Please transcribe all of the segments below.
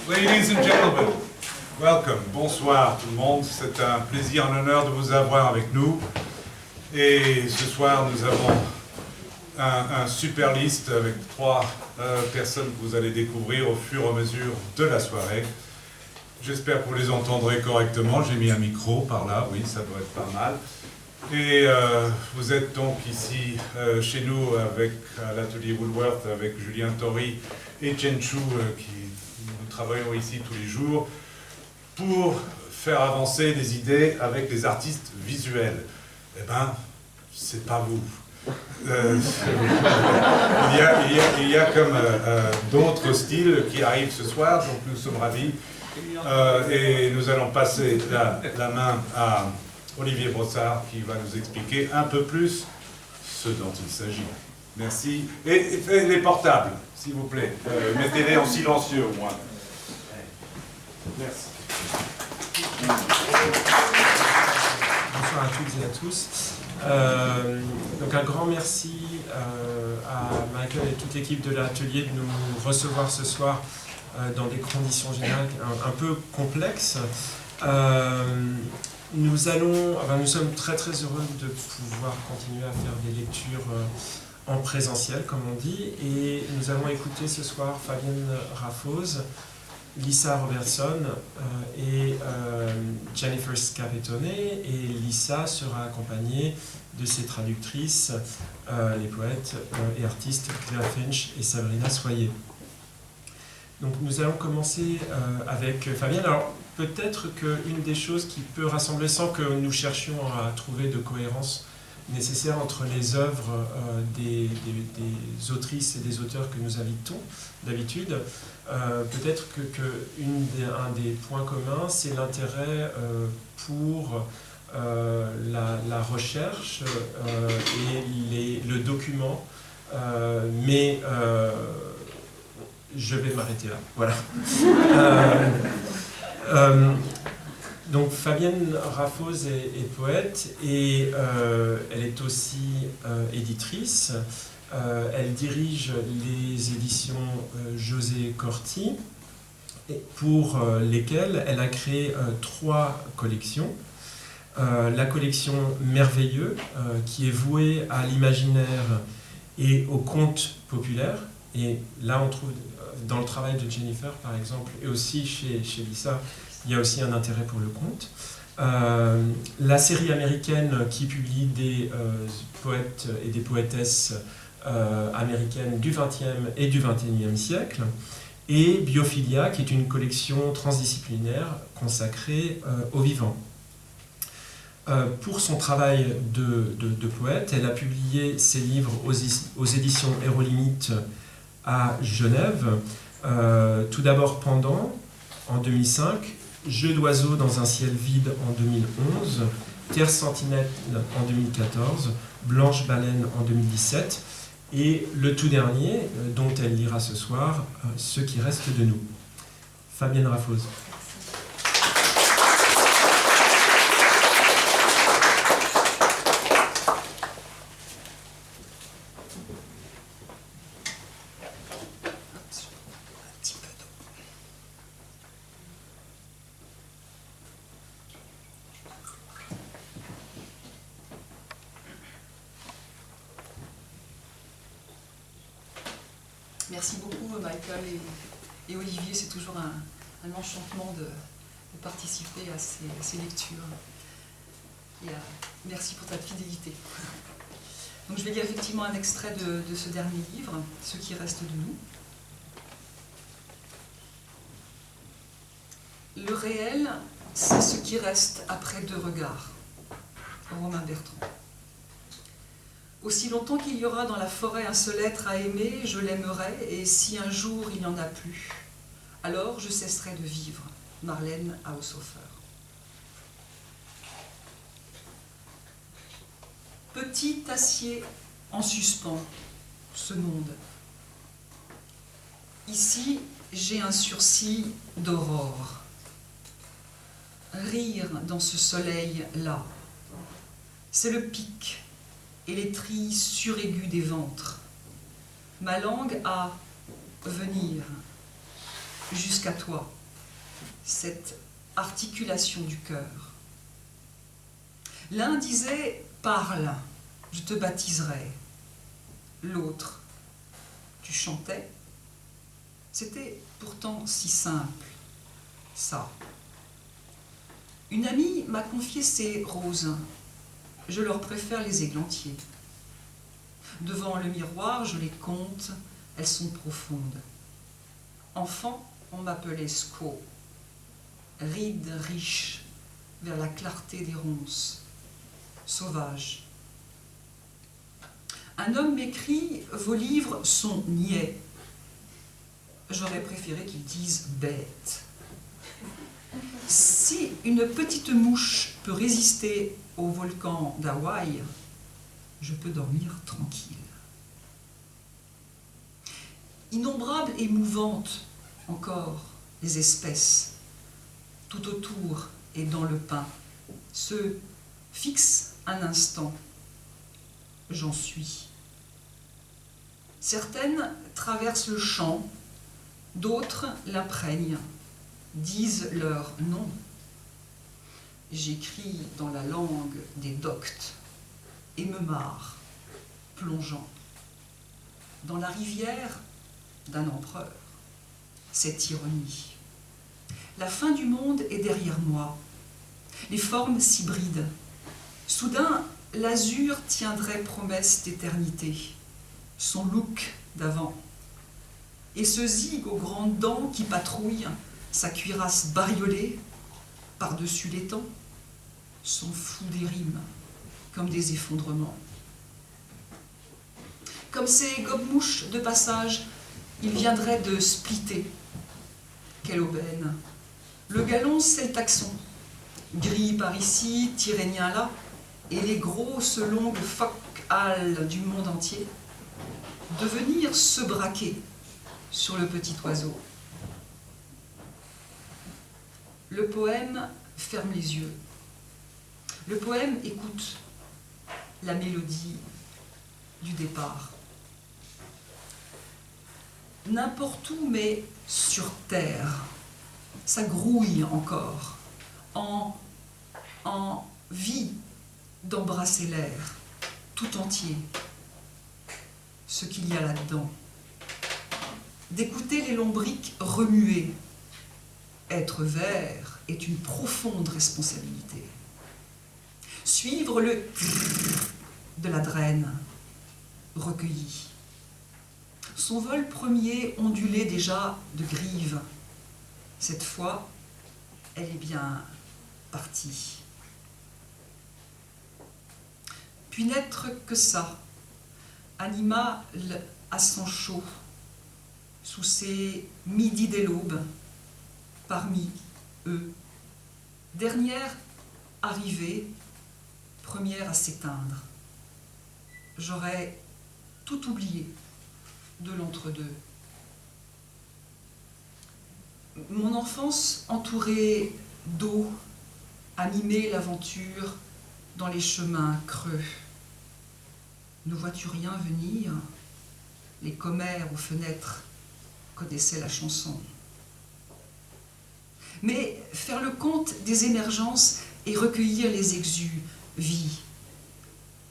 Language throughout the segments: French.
Ladies and gentlemen, welcome. Bonsoir tout le monde. C'est un plaisir, un honneur de vous avoir avec nous. Et ce soir, nous avons un super liste avec 3 personnes que vous allez découvrir au fur et à mesure de la soirée. J'espère que vous les entendrez correctement. J'ai mis un micro par là, oui, ça doit être pas mal. Et vous êtes donc ici chez nous avec à l'atelier Woolworth avec Julien Tory et Chen Chu nous travaillons ici tous les jours pour faire avancer des idées avec les artistes visuels. Eh ben, c'est pas vous. Il y a comme d'autres styles qui arrivent ce soir, donc nous sommes ravis. Et nous allons passer la main à Olivier Brossard qui va nous expliquer un peu plus ce dont il s'agit. Merci. Et les portables, s'il vous plaît. Mettez-les en silencieux au moins. Merci. Bonsoir à toutes et à tous. Donc un grand merci à Michael et toute l'équipe de l'atelier de nous recevoir ce soir dans des conditions générales un peu complexes. Nous sommes très très heureux de pouvoir continuer à faire des lectures en présentiel, comme on dit, et nous allons écouter ce soir Fabienne Rafoz, Lisa Robertson et Jennifer Scapetone, et Lisa sera accompagnée de ses traductrices, les poètes et artistes Claire Finch et Sabrina Soyer. Donc nous allons commencer avec Fabienne. Alors peut-être qu'une des choses qui peut rassembler, sans que nous cherchions à trouver de cohérence nécessaire entre les œuvres des autrices et des auteurs que nous invitons d'habitude, peut-être un des points communs, c'est l'intérêt pour la recherche et le document, mais je vais m'arrêter là. Voilà. Donc Fabienne Rafoz est poète et elle est aussi éditrice. Elle dirige les éditions José Corti, pour lesquelles elle a créé 3 collections. La collection Merveilleux, qui est vouée à l'imaginaire et au conte populaire. Et là, on trouve dans le travail de Jennifer, par exemple, et aussi chez Lisa, il y a aussi un intérêt pour le conte. La série américaine qui publie des poètes et des poétesses américaines du XXe et du XXIe siècle. Et Biophilia, qui est une collection transdisciplinaire consacrée au vivant. Pour son travail de poète, elle a publié ses livres aux éditions Hérolimite à Genève, tout d'abord Pendant en 2005, Jeux d'oiseaux dans un ciel vide en 2011, Terre sentinelle en 2014, Blanche baleine en 2017 et le tout dernier, dont elle lira ce soir, Ce qui reste de nous. Fabienne Rafoz. Merci beaucoup Michael et Olivier, c'est toujours un enchantement de participer à ces lectures. Et merci pour ta fidélité. Donc je vais lire effectivement un extrait de ce dernier livre, Ce qui reste de nous. Le réel, c'est ce qui reste après 2 regards. Romain Bertrand. Aussi longtemps qu'il y aura dans la forêt un seul être à aimer, je l'aimerai, et si un jour il n'y en a plus, alors je cesserai de vivre. Marlène Haushofer. Petit acier en suspens, ce monde. Ici, j'ai un sursis d'aurore. Rire dans ce soleil-là, c'est le pic et les trilles suraiguës des ventres. Ma langue a venir. jusqu'à toi, cette articulation du cœur. L'un disait « Parle, je te baptiserai ». L'autre « Tu chantais ». C'était pourtant si simple, ça. Une amie m'a confié ses roses. Je leur préfère les églantiers. Devant le miroir, je les compte, elles sont profondes. Enfant, on m'appelait Squaw, ride riche vers la clarté des ronces, sauvage. Un homme m'écrit « Vos livres sont niais ». J'aurais préféré qu'ils disent « bête ». Si une petite mouche peut résister au volcan d'Hawaï, je peux dormir tranquille. Innombrables et mouvantes encore les espèces, tout autour et dans le pain, se fixent un instant. J'en suis. Certaines traversent le champ, d'autres l'imprègnent, disent leur nom. J'écris dans la langue des doctes et me marre, plongeant dans la rivière d'un empereur. Cette ironie. La fin du monde est derrière moi. Les formes s'hybrident. Soudain, l'azur tiendrait promesse d'éternité, son look d'avant. Et ce zig aux grandes dents qui patrouille, sa cuirasse bariolée, par-dessus l'étang, sont fous des rimes, comme des effondrements. Comme ces gobe-mouches de passage, il viendrait de splitter. Quelle aubaine! Le galon, c'est le taxon. Gris par ici, tyrrhénien là, et les grosses longues phoques-hales du monde entier, de venir se braquer sur le petit oiseau. Le poème ferme les yeux. Le poème écoute la mélodie du départ. N'importe où, mais sur terre, ça grouille encore, en vie d'embrasser l'air, tout entier, ce qu'il y a là-dedans. D'écouter les lombrics remuer. Être vert est une profonde responsabilité. Suivre le de la draine, recueilli. Son vol premier ondulait déjà de grives. Cette fois, elle est bien partie. Puis n'être que ça, animal à sang chaud, sous ces midis dès l'aube, parmi eux. Dernière arrivée, première à s'éteindre. J'aurais tout oublié de l'entre-deux. Mon enfance entourée d'eau a mimé l'aventure dans les chemins creux. Nous vois-tu rien venir? Les commères aux fenêtres connaissaient la chanson. Mais faire le compte des émergences et recueillir les exus, vie,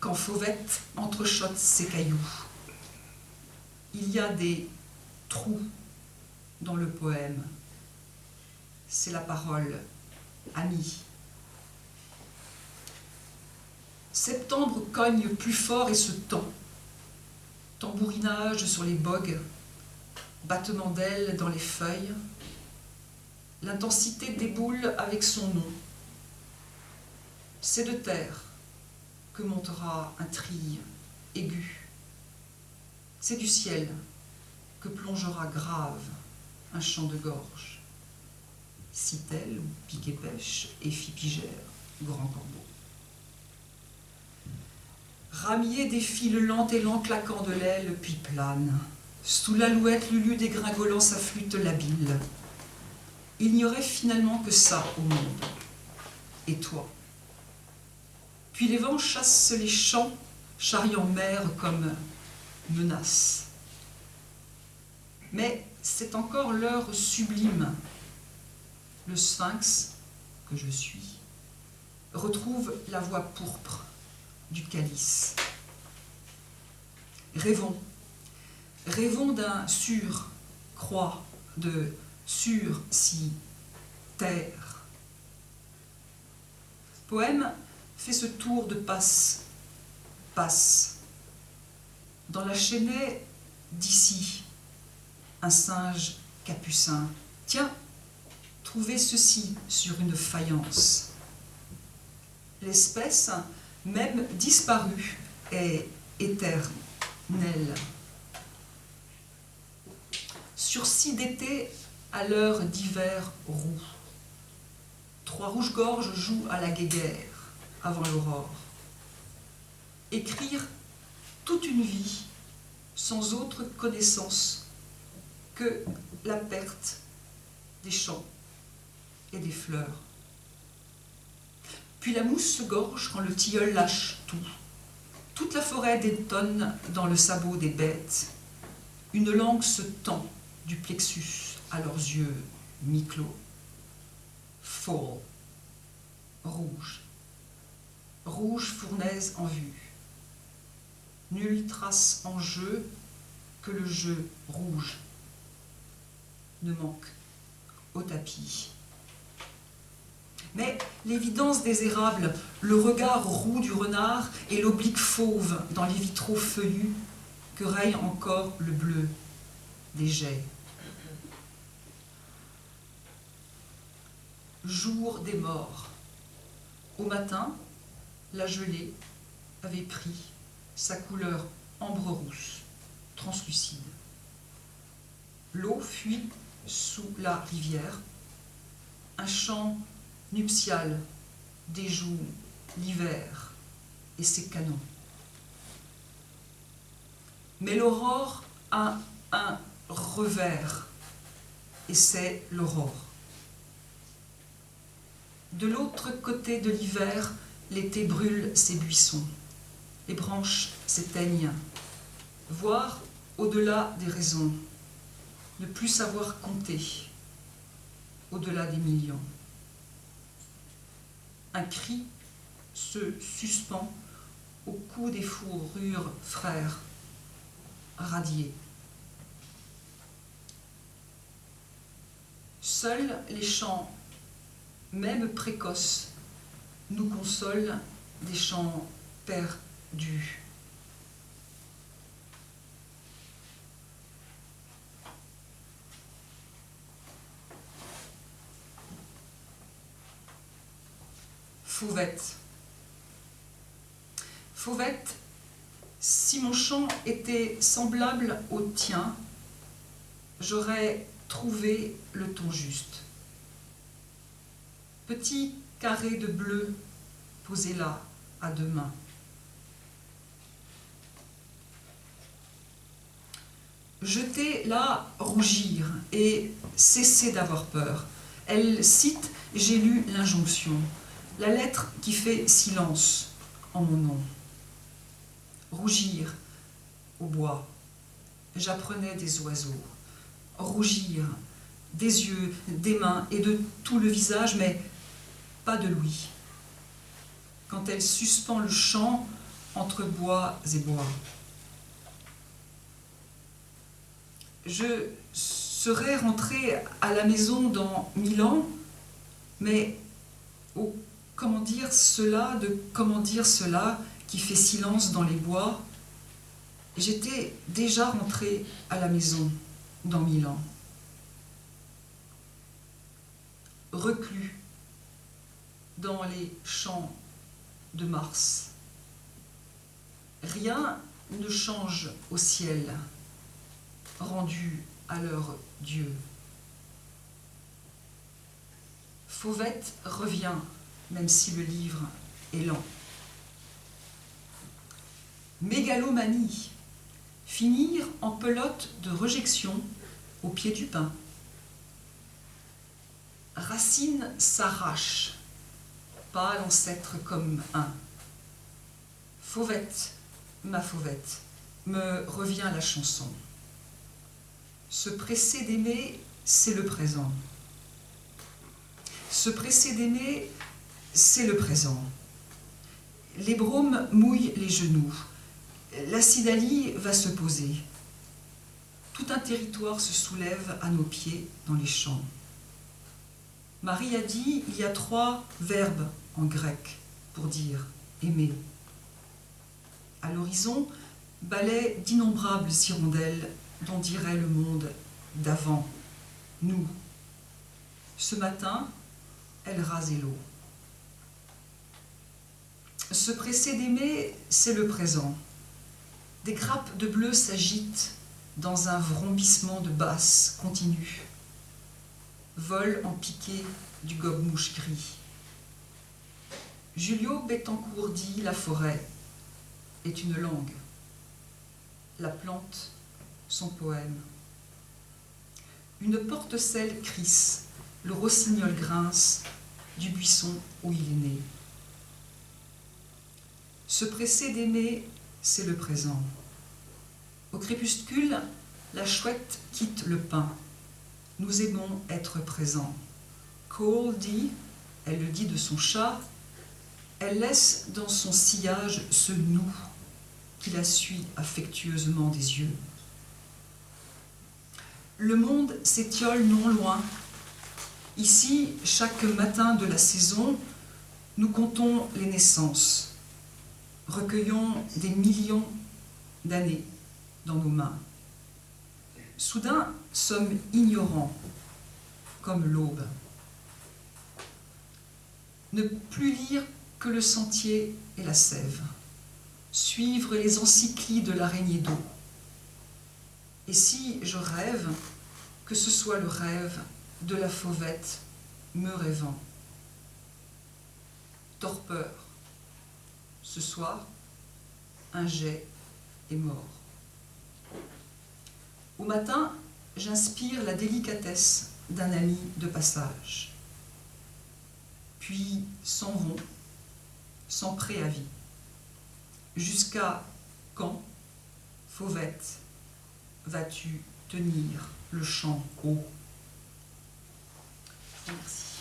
quand Fauvette entrechotte ses cailloux. Il y a des trous dans le poème. C'est la parole amie. Septembre cogne plus fort et se tend. Tambourinage sur les bogues, battement d'ailes dans les feuilles. L'intensité déboule avec son nom. C'est de terre que montera un trille aigu. C'est du ciel que plongera grave un chant de gorge. Citelle ou piquet-pêche et fipigère, grand corbeau. Ramier défile lent et lent claquant de l'aile, puis plane. Sous l'alouette, Lulu dégringolant sa flûte labile. Il n'y aurait finalement que ça au monde. Et toi. Puis les vents chassent les champs, charriant mer comme menace. Mais c'est encore l'heure sublime. Le sphinx, que je suis, retrouve la voix pourpre du calice. Rêvons, rêvons d'un sur-croix, de sur-si terre. Poème fait ce tour de passe. Dans la chênaie d'ici, un singe capucin. Tiens, trouvez ceci sur une faïence. L'espèce, même disparue, est éternelle. Sursis d'été à l'heure d'hiver roux. Trois rouges-gorges jouent à la guéguerre avant l'aurore. Écrire toute une vie sans autre connaissance que la perte des champs et des fleurs. Puis la mousse se gorge quand le tilleul lâche tout. Toute la forêt détonne dans le sabot des bêtes. Une langue se tend du plexus à leurs yeux mi-clos. Fall. Rouge. Rouge fournaise en vue. Nulle trace en jeu que le jeu rouge ne manque au tapis. Mais l'évidence des érables, le regard roux du renard et l'oblique fauve dans les vitraux feuillus que raye encore le bleu des jets. Jour des morts. Au matin, la gelée avait pris sa couleur ambre-rousse, translucide. L'eau fuit sous la rivière. Un chant nuptial déjoue l'hiver et ses canons. Mais l'aurore a un revers, et c'est l'aurore. De l'autre côté de l'hiver, l'été brûle ses buissons. Les branches s'éteignent. Voir au-delà des raisons. Ne plus savoir compter. Au-delà des millions. Un cri se suspend au cou des fourrures frères, radiés. Seuls les chants, même précoces, nous consolent des chants perdus. Fauvette. Fauvette, si mon chant était semblable au tien, j'aurais trouvé le ton juste. Petit carré de bleu posé là, à deux mains. Jetez là rougir et cessez d'avoir peur. Elle cite, j'ai lu l'injonction, la lettre qui fait silence en mon nom. Rougir au bois, j'apprenais des oiseaux. Rougir des yeux, des mains et de tout le visage, mais pas de l'ouïe. Quand elle suspend le chant entre bois et bois. Je serais rentrée à la maison dans 1000 ans, mais au comment dire cela qui fait silence dans les bois, j'étais déjà rentrée à la maison dans 1000 ans. Reclus dans les champs de Mars. Rien ne change au ciel, rendu à leur Dieu. Fauvette revient, même si le livre est lent. Mégalomanie, finir en pelote de rejection au pied du pin. Racine s'arrache, pas l'ancêtre comme un. Fauvette, ma fauvette, me revient la chanson. Se presser d'aimer, c'est le présent. Se presser d'aimer, c'est le présent. Les brômes mouillent les genoux. La Cidalie va se poser. Tout un territoire se soulève à nos pieds dans les champs. Marie a dit, il y a 3 verbes en grec pour dire aimer. À l'horizon, balai d'innombrables hirondelles dont dirait le monde d'avant, nous. Ce matin, elle rasait l'eau. Se presser d'aimer, c'est le présent. Des grappes de bleu s'agitent dans un vrombissement de basses continu. Vol en piqué du gobe-mouche gris. Julio Bettencourt dit la forêt est une langue. La plante, son poème. Une porte-selle crisse, le rossignol grince du buisson où il est né. Se presser d'aimer, c'est le présent. Au crépuscule, la chouette quitte le pin. Nous aimons être présents. Cole dit, elle le dit de son chat, elle laisse dans son sillage ce nous qui la suit affectueusement des yeux. Le monde s'étiole non loin. Ici, chaque matin de la saison, nous comptons les naissances, recueillons des millions d'années dans nos mains. Soudain, sommes ignorants, comme l'aube. Ne plus lire que le sentier et la sève, suivre les encyclies de l'araignée d'eau. Et si je rêve, que ce soit le rêve de la fauvette me rêvant. Torpeur. Ce soir, un jet est mort. Au matin, j'inspire la délicatesse d'un ami de passage. Puis s'en vont, sans préavis. Jusqu'à quand, fauvette, vas-tu tenir le chant haut? Merci.